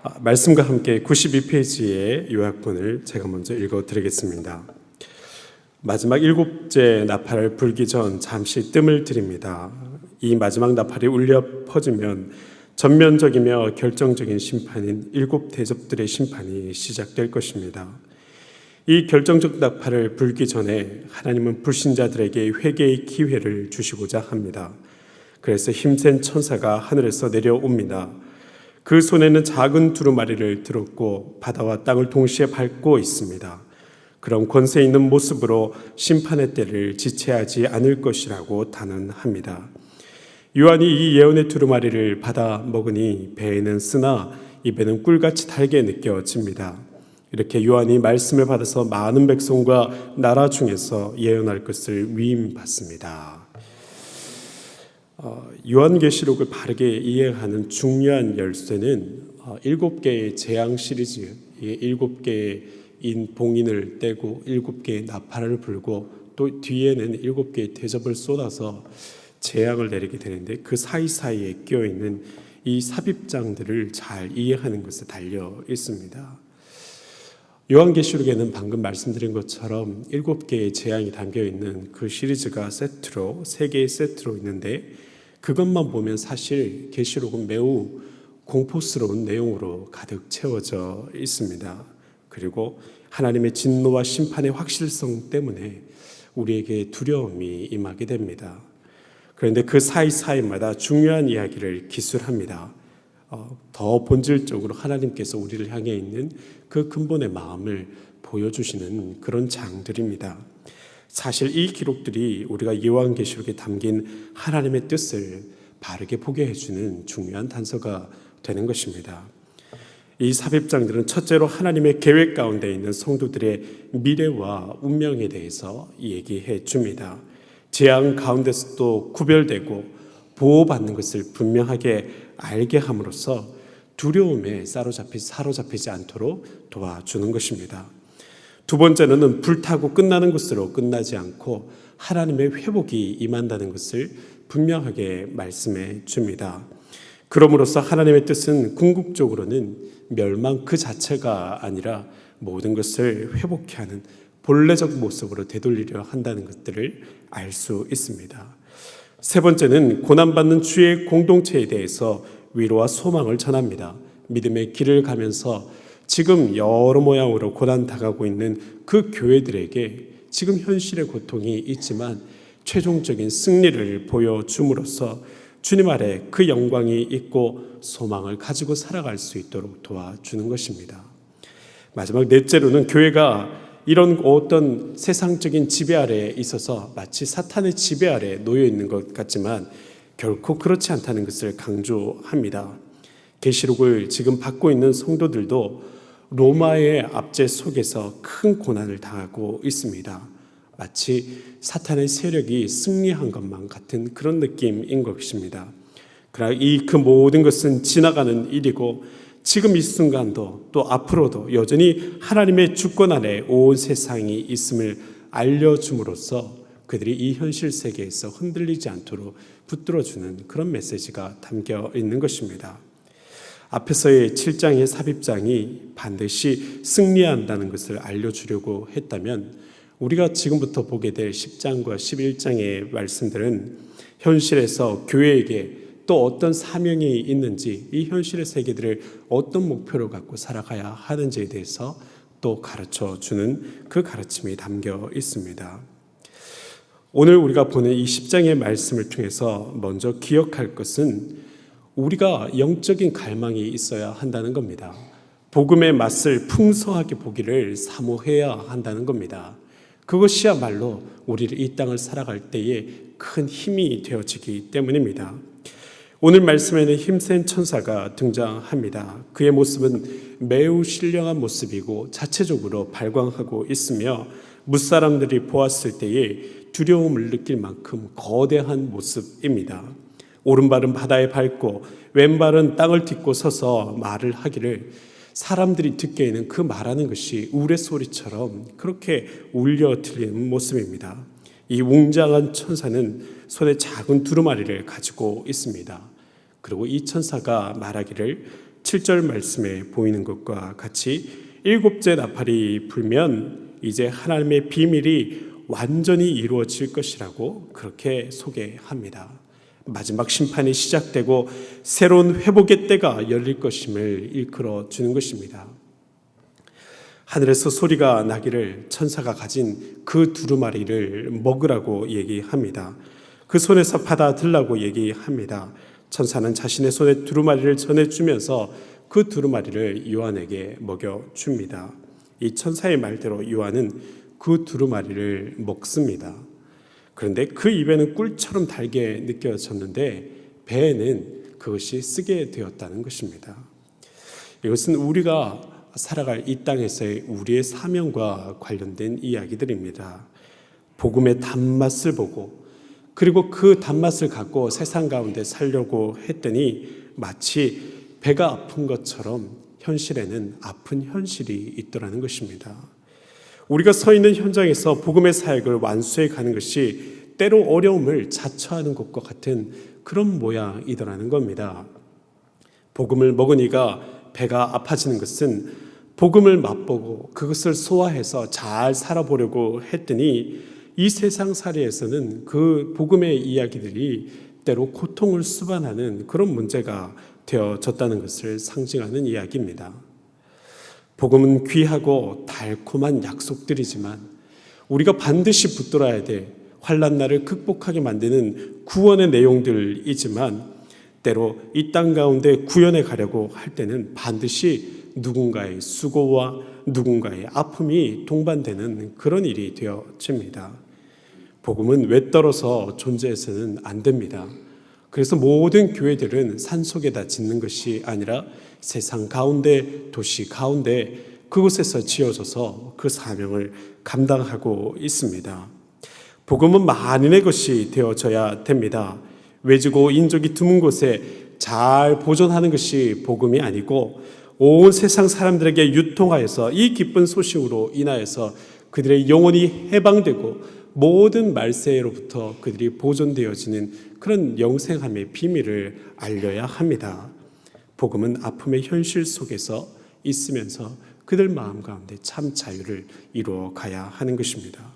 말씀과 함께 92페이지의 요약본을 제가 먼저 읽어드리겠습니다. 마지막 7째 나팔을 불기 전 잠시 뜸을 들입니다. 이 마지막 나팔이 울려 퍼지면 전면적이며 결정적인 심판인 7 대접들의 심판이 시작될 것입니다. 이 결정적 나팔을 불기 전에 하나님은 불신자들에게 회개의 기회를 주시고자 합니다. 그래서 힘센 천사가 하늘에서 내려옵니다. 그 손에는 작은 두루마리를 들었고 바다와 땅을 동시에 밟고 있습니다. 그럼 권세 있는 모습으로 심판의 때를 지체하지 않을 것이라고 단언합니다. 요한이 이 예언의 두루마리를 받아 먹으니 배에는 쓰나 입에는 꿀같이 달게 느껴집니다. 이렇게 요한이 말씀을 받아서 많은 백성과 나라 중에서 예언할 것을 위임받습니다. 요한계시록을 바르게 이해하는 중요한 열쇠는 7개의 재앙 시리즈, 7개의 봉인을 떼고 7개의 나팔을 불고 또 뒤에는 7개의 대접을 쏟아서 재앙을 내리게 되는데 그 사이사이에 끼어있는 이 삽입장들을 잘 이해하는 것에 달려 있습니다. 요한계시록에는 방금 말씀드린 것처럼 7개의 재앙이 담겨있는 그 시리즈가 세트로 3개의 세트로 있는데 그것만 보면 사실 계시록은 매우 공포스러운 내용으로 가득 채워져 있습니다. 그리고 하나님의 진노와 심판의 확실성 때문에 우리에게 두려움이 임하게 됩니다. 그런데 그 사이사이마다 중요한 이야기를 기술합니다. 더 본질적으로 하나님께서 우리를 향해 있는 그 근본의 마음을 보여주시는 그런 장들입니다. 사실 이 기록들이 우리가 요한계시록에 담긴 하나님의 뜻을 바르게 보게 해주는 중요한 단서가 되는 것입니다. 이 삽입장들은 첫째로 하나님의 계획 가운데 있는 성도들의 미래와 운명에 대해서 얘기해 줍니다. 재앙 가운데서도 구별되고 보호받는 것을 분명하게 알게 함으로써 두려움에 사로잡히지 않도록 도와주는 것입니다. 두 번째는 불타고 끝나는 것으로 끝나지 않고 하나님의 회복이 임한다는 것을 분명하게 말씀해 줍니다. 그럼으로써 하나님의 뜻은 궁극적으로는 멸망 그 자체가 아니라 모든 것을 회복케 하는 본래적 모습으로 되돌리려 한다는 것들을 알 수 있습니다. 세 번째는 고난받는 주의 공동체에 대해서 위로와 소망을 전합니다. 믿음의 길을 가면서 지금 여러 모양으로 고난 당하고 있는 그 교회들에게 지금 현실의 고통이 있지만 최종적인 승리를 보여줌으로써 주님 아래 그 영광이 있고 소망을 가지고 살아갈 수 있도록 도와주는 것입니다. 마지막 넷째로는 교회가 이런 어떤 세상적인 지배 아래에 있어서 마치 사탄의 지배 아래에 놓여 있는 것 같지만 결코 그렇지 않다는 것을 강조합니다. 계시록을 지금 받고 있는 성도들도 로마의 압제 속에서 큰 고난을 당하고 있습니다. 마치 사탄의 세력이 승리한 것만 같은 그런 느낌인 것입니다. 그러나 그 모든 것은 지나가는 일이고 지금 이 순간도 또 앞으로도 여전히 하나님의 주권 아래 온 세상이 있음을 알려줌으로써 그들이 이 현실 세계에서 흔들리지 않도록 붙들어주는 그런 메시지가 담겨 있는 것입니다. 앞에서의 7장의 삽입장이 반드시 승리한다는 것을 알려주려고 했다면 우리가 지금부터 보게 될 10장과 11장의 말씀들은 현실에서 교회에게 또 어떤 사명이 있는지 이 현실의 세계들을 어떤 목표로 갖고 살아가야 하는지에 대해서 또 가르쳐주는 그 가르침이 담겨 있습니다. 오늘 우리가 보는 이 10장의 말씀을 통해서 먼저 기억할 것은 우리가 영적인 갈망이 있어야 한다는 겁니다. 복음의 맛을 풍성하게 보기를 사모해야 한다는 겁니다. 그것이야말로 우리를 이 땅을 살아갈 때에 큰 힘이 되어지기 때문입니다. 오늘 말씀에는 힘센 천사가 등장합니다. 그의 모습은 매우 신령한 모습이고 자체적으로 발광하고 있으며 무사람들이 보았을 때에 두려움을 느낄 만큼 거대한 모습입니다. 오른발은 바다에 밟고 왼발은 땅을 딛고 서서 말을 하기를 사람들이 듣기에는 그 말하는 것이 우레소리처럼 그렇게 울려 들리는 모습입니다. 이 웅장한 천사는 손에 작은 두루마리를 가지고 있습니다. 그리고 이 천사가 말하기를 7절 말씀에 보이는 것과 같이 일곱째 나팔이 불면 이제 하나님의 비밀이 완전히 이루어질 것이라고 그렇게 소개합니다. 마지막 심판이 시작되고 새로운 회복의 때가 열릴 것임을 일컬어 주는 것입니다. 하늘에서 소리가 나기를 천사가 가진 그 두루마리를 먹으라고 얘기합니다. 그 손에서 받아들라고 얘기합니다. 천사는 자신의 손에 두루마리를 전해주면서 그 두루마리를 요한에게 먹여줍니다. 이 천사의 말대로 요한은 그 두루마리를 먹습니다. 그런데 그 입에는 꿀처럼 달게 느껴졌는데 배에는 그것이 쓰게 되었다는 것입니다. 이것은 우리가 살아갈 이 땅에서의 우리의 사명과 관련된 이야기들입니다. 복음의 단맛을 보고 그리고 그 단맛을 갖고 세상 가운데 살려고 했더니 마치 배가 아픈 것처럼 현실에는 아픈 현실이 있더라는 것입니다. 우리가 서 있는 현장에서 복음의 사역을 완수해 가는 것이 때로 어려움을 자처하는 것과 같은 그런 모양이더라는 겁니다. 복음을 먹으니까 배가 아파지는 것은 복음을 맛보고 그것을 소화해서 잘 살아보려고 했더니 이 세상살이에서는 그 복음의 이야기들이 때로 고통을 수반하는 그런 문제가 되어졌다는 것을 상징하는 이야기입니다. 복음은 귀하고 달콤한 약속들이지만 우리가 반드시 붙들어야 될 환난날을 극복하게 만드는 구원의 내용들이지만 때로 이 땅 가운데 구현해 가려고 할 때는 반드시 누군가의 수고와 누군가의 아픔이 동반되는 그런 일이 되어집니다. 복음은 외떨어서 존재해서는 안 됩니다. 그래서 모든 교회들은 산속에다 짓는 것이 아니라 세상 가운데, 도시 가운데 그곳에서 지어져서 그 사명을 감당하고 있습니다. 복음은 만인의 것이 되어져야 됩니다. 외지고 인적이 드문 곳에 잘 보존하는 것이 복음이 아니고 온 세상 사람들에게 유통하여서 이 기쁜 소식으로 인하여서 그들의 영혼이 해방되고 모든 말세로부터 그들이 보존되어지는 그런 영생함의 비밀을 알려야 합니다. 복음은 아픔의 현실 속에서 있으면서 그들 마음 가운데 참 자유를 이루어 가야 하는 것입니다.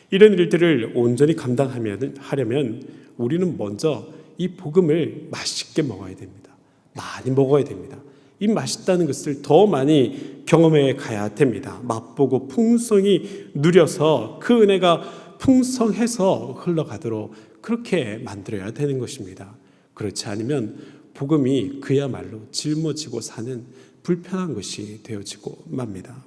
이런 일들을 온전히 감당하려면 우리는 먼저 이 복음을 맛있게 먹어야 됩니다. 많이 먹어야 됩니다. 이 맛있다는 것을 더 많이 경험해 가야 됩니다. 맛보고 풍성히 누려서 그 은혜가 풍성해서 흘러가도록 그렇게 만들어야 되는 것입니다. 그렇지 않으면 복음이 그야말로 짊어지고 사는 불편한 것이 되어지고 맙니다.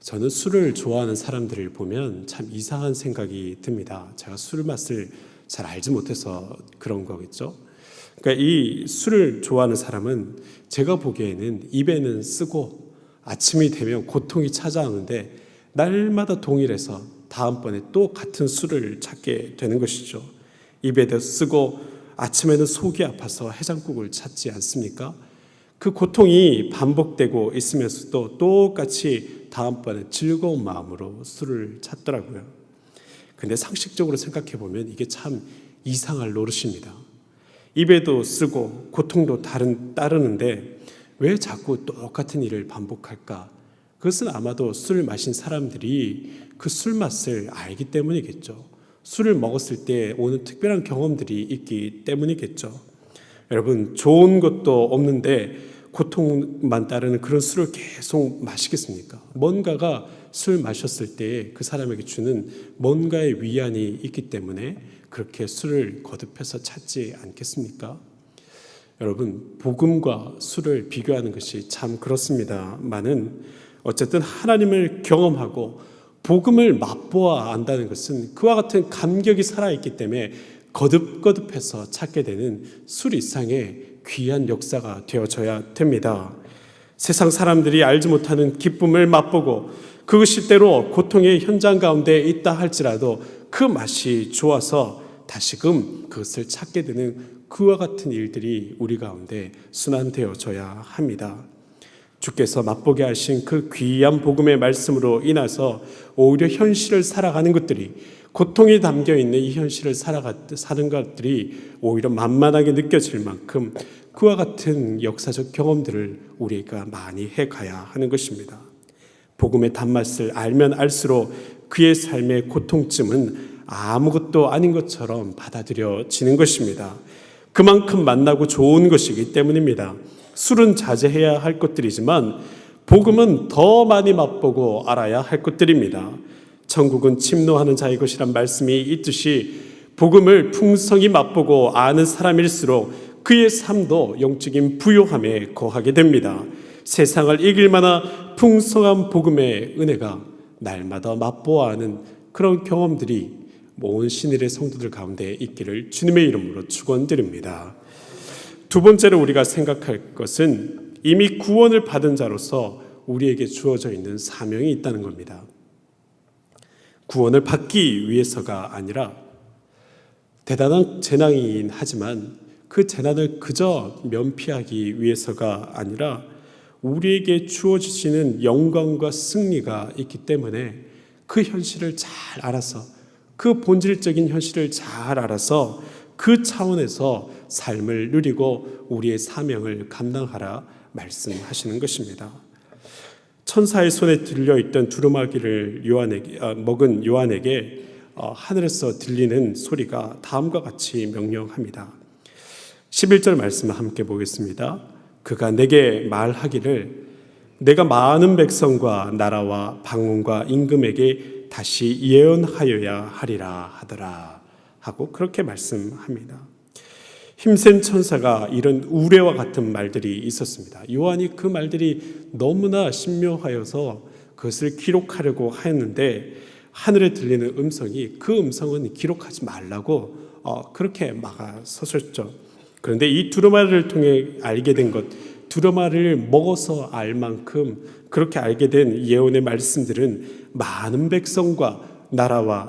저는 술을 좋아하는 사람들을 보면 참 이상한 생각이 듭니다. 제가 술 맛을 잘 알지 못해서 그런 거겠죠. 그러니까 이 술을 좋아하는 사람은 제가 보기에는 입에는 쓰고 아침이 되면 고통이 찾아오는데 날마다 동일해서 다음번에 또 같은 술을 찾게 되는 것이죠. 입에도 쓰고 아침에는 속이 아파서 해장국을 찾지 않습니까? 그 고통이 반복되고 있으면서도 똑같이 다음번에 즐거운 마음으로 술을 찾더라고요. 근데 상식적으로 생각해 보면 이게 참 이상할 노릇입니다. 입에도 쓰고 고통도 따르는데 왜 자꾸 똑같은 일을 반복할까? 그것은 아마도 술을 마신 사람들이 그 술 맛을 알기 때문이겠죠. 술을 먹었을 때 오는 특별한 경험들이 있기 때문이겠죠. 여러분, 좋은 것도 없는데 고통만 따르는 그런 술을 계속 마시겠습니까? 뭔가가 술 마셨을 때 그 사람에게 주는 뭔가의 위안이 있기 때문에 그렇게 술을 거듭해서 찾지 않겠습니까? 여러분, 복음과 술을 비교하는 것이 참 그렇습니다만은 어쨌든 하나님을 경험하고 복음을 맛보아 안다는 것은 그와 같은 감격이 살아있기 때문에 거듭거듭해서 찾게 되는 술 이상의 귀한 역사가 되어져야 됩니다. 세상 사람들이 알지 못하는 기쁨을 맛보고 그것이 때로 고통의 현장 가운데 있다 할지라도 그 맛이 좋아서 다시금 그것을 찾게 되는 그와 같은 일들이 우리 가운데 순환되어져야 합니다. 주께서 맛보게 하신 그 귀한 복음의 말씀으로 인해서 오히려 현실을 살아가는 것들이, 고통이 담겨있는 이 현실을 사는 것들이 오히려 만만하게 느껴질 만큼 그와 같은 역사적 경험들을 우리가 많이 해가야 하는 것입니다. 복음의 단맛을 알면 알수록 그의 삶의 고통쯤은 아무것도 아닌 것처럼 받아들여지는 것입니다. 그만큼 만나고 좋은 것이기 때문입니다. 술은 자제해야 할 것들이지만 복음은 더 많이 맛보고 알아야 할 것들입니다. 천국은 침노하는 자의 것이란 말씀이 있듯이 복음을 풍성히 맛보고 아는 사람일수록 그의 삶도 영적인 부요함에 거하게 됩니다. 세상을 이길 만한 풍성한 복음의 은혜가 날마다 맛보아하는 그런 경험들이 온 신일의 성도들 가운데 있기를 주님의 이름으로 축원드립니다. 두 번째로 우리가 생각할 것은 이미 구원을 받은 자로서 우리에게 주어져 있는 사명이 있다는 겁니다. 구원을 받기 위해서가 아니라 대단한 재난이긴 하지만 그 재난을 그저 면피하기 위해서가 아니라 우리에게 주어지시는 영광과 승리가 있기 때문에 그 현실을 잘 알아서, 그 본질적인 현실을 잘 알아서 그 차원에서 삶을 누리고 우리의 사명을 감당하라 말씀하시는 것입니다. 천사의 손에 들려있던 두루마기를 먹은 요한에게 하늘에서 들리는 소리가 다음과 같이 명령합니다. 11절 말씀을 함께 보겠습니다. 그가 내게 말하기를 내가 많은 백성과 나라와 방언과 임금에게 다시 예언하여야 하리라 하더라 하고 그렇게 말씀합니다. 힘센 천사가 이런 우레와 같은 말들이 있었습니다. 요한이 그 말들이 너무나 신묘하여서 그것을 기록하려고 하였는데 하늘에 들리는 음성이 그 음성은 기록하지 말라고 그렇게 막아섰었죠. 그런데 이 두루마리를 통해 알게 된 것, 두루마리를 먹어서 알 만큼 그렇게 알게 된 예언의 말씀들은 많은 백성과 나라와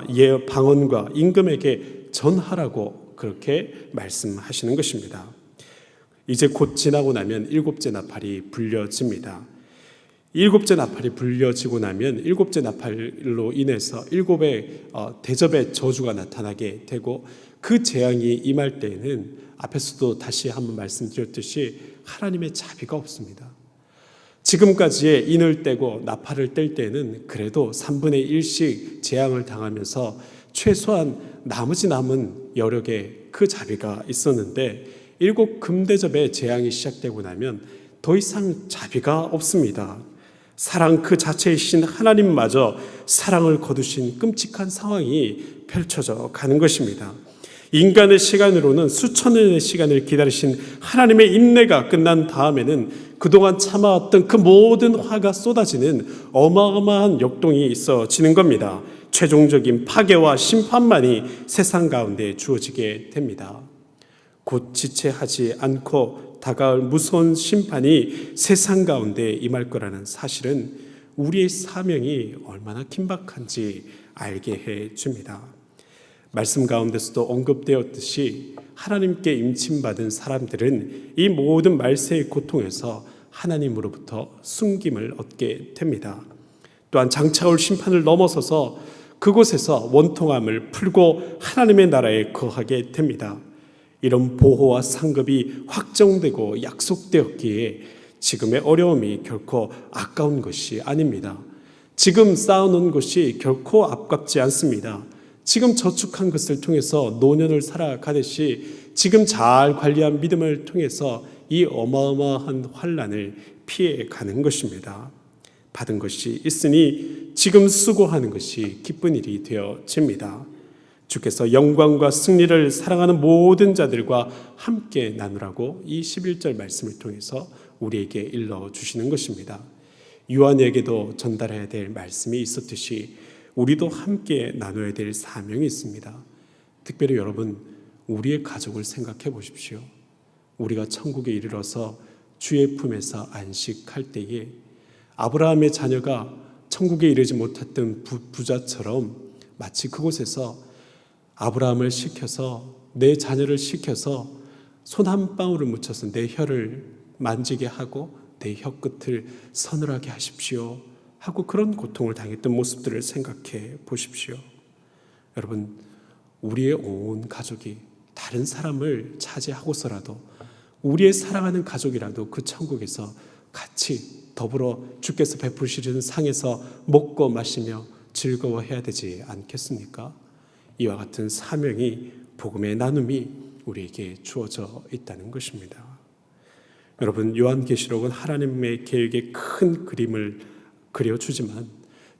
방언과 임금에게 전하라고 그렇게 말씀하시는 것입니다. 이제 곧 지나고 나면 일곱째 나팔이 불려집니다. 일곱째 나팔이 불려지고 나면 일곱째 나팔로 인해서 일곱의 대접의 저주가 나타나게 되고 그 재앙이 임할 때에는 앞에서도 다시 한번 말씀드렸듯이 하나님의 자비가 없습니다. 지금까지의 인을 떼고 나팔을 뗄 때는 그래도 3분의 1씩 재앙을 당하면서 최소한 나머지 남은 여력의 그 자비가 있었는데 일곱 금대접의 재앙이 시작되고 나면 더 이상 자비가 없습니다. 사랑 그 자체이신 하나님마저 사랑을 거두신 끔찍한 상황이 펼쳐져 가는 것입니다. 인간의 시간으로는 수천 년의 시간을 기다리신 하나님의 인내가 끝난 다음에는 그동안 참아왔던 그 모든 화가 쏟아지는 어마어마한 역동이 있어지는 겁니다. 최종적인 파괴와 심판만이 세상 가운데 주어지게 됩니다. 곧 지체하지 않고 다가올 무서운 심판이 세상 가운데 임할 거라는 사실은 우리의 사명이 얼마나 긴박한지 알게 해줍니다. 말씀 가운데서도 언급되었듯이 하나님께 임침받은 사람들은 이 모든 말세의 고통에서 하나님으로부터 숨김을 얻게 됩니다. 또한 장차올 심판을 넘어서서 그곳에서 원통함을 풀고 하나님의 나라에 거하게 됩니다. 이런 보호와 상급이 확정되고 약속되었기에 지금의 어려움이 결코 아까운 것이 아닙니다. 지금 쌓아놓은 것이 결코 아깝지 않습니다. 지금 저축한 것을 통해서 노년을 살아가듯이 지금 잘 관리한 믿음을 통해서 이 어마어마한 환난을 피해가는 것입니다. 받은 것이 있으니 지금 수고하는 것이 기쁜 일이 되어집니다. 주께서 영광과 승리를 사랑하는 모든 자들과 함께 나누라고 이 11절 말씀을 통해서 우리에게 일러주시는 것입니다. 요한에게도 전달해야 될 말씀이 있었듯이 우리도 함께 나눠야 될 사명이 있습니다. 특별히 여러분, 우리의 가족을 생각해 보십시오. 우리가 천국에 이르러서 주의 품에서 안식할 때에 아브라함의 자녀가 천국에 이르지 못했던 부자처럼 마치 그곳에서 아브라함을 시켜서 내 자녀를 시켜서 손 한 방울을 묻혀서 내 혀를 만지게 하고 내 혀끝을 서늘하게 하십시오 하고 그런 고통을 당했던 모습들을 생각해 보십시오. 여러분, 우리의 온 가족이 다른 사람을 차지하고서라도 우리의 사랑하는 가족이라도 그 천국에서 같이 더불어 주께서 베푸시는 상에서 먹고 마시며 즐거워해야 되지 않겠습니까? 이와 같은 사명이, 복음의 나눔이 우리에게 주어져 있다는 것입니다. 여러분, 요한계시록은 하나님의 계획의 큰 그림을 그려주지만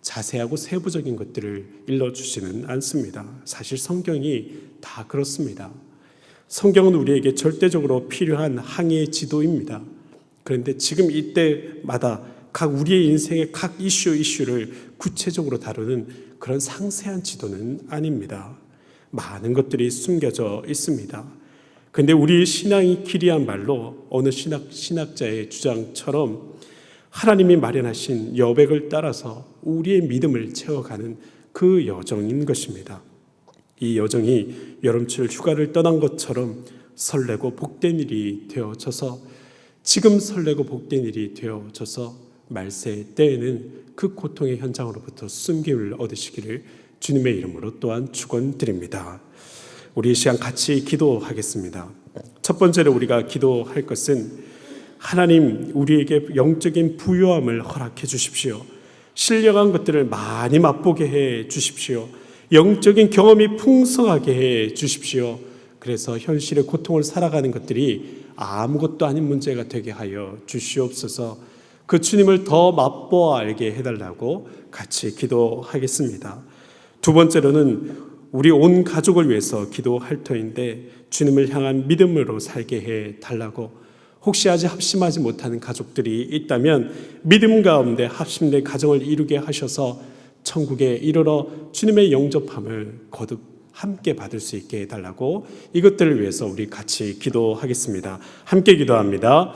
자세하고 세부적인 것들을 일러주지는 않습니다. 사실 성경이 다 그렇습니다. 성경은 우리에게 절대적으로 필요한 항해의 지도입니다. 그런데 지금 이때마다 각 우리의 인생의 각 이슈를 구체적으로 다루는 그런 상세한 지도는 아닙니다. 많은 것들이 숨겨져 있습니다. 그런데 우리의 신앙이 길이한 말로 어느 신학자의 주장처럼 하나님이 마련하신 여백을 따라서 우리의 믿음을 채워가는 그 여정인 것입니다. 이 여정이 여름철 휴가를 떠난 것처럼 설레고 복된 일이 되어져서, 지금 설레고 복된 일이 되어져서 말세 때에는 그 고통의 현장으로부터 숨김을 얻으시기를 주님의 이름으로 또한 축원드립니다. 우리 이 시간 같이 기도하겠습니다. 첫 번째로 우리가 기도할 것은 하나님, 우리에게 영적인 부요함을 허락해 주십시오. 신령한 것들을 많이 맛보게 해 주십시오. 영적인 경험이 풍성하게 해 주십시오. 그래서 현실의 고통을 살아가는 것들이 아무것도 아닌 문제가 되게 하여 주시옵소서. 그 주님을 더 맛보아 알게 해달라고 같이 기도하겠습니다. 두 번째로는 우리 온 가족을 위해서 기도할 터인데 주님을 향한 믿음으로 살게 해달라고, 혹시 아직 합심하지 못하는 가족들이 있다면 믿음 가운데 합심된 가정을 이루게 하셔서 천국에 이르러 주님의 영접함을 거듭 함께 받을 수 있게 해달라고, 이것들을 위해서 우리 같이 기도하겠습니다. 함께 기도합니다.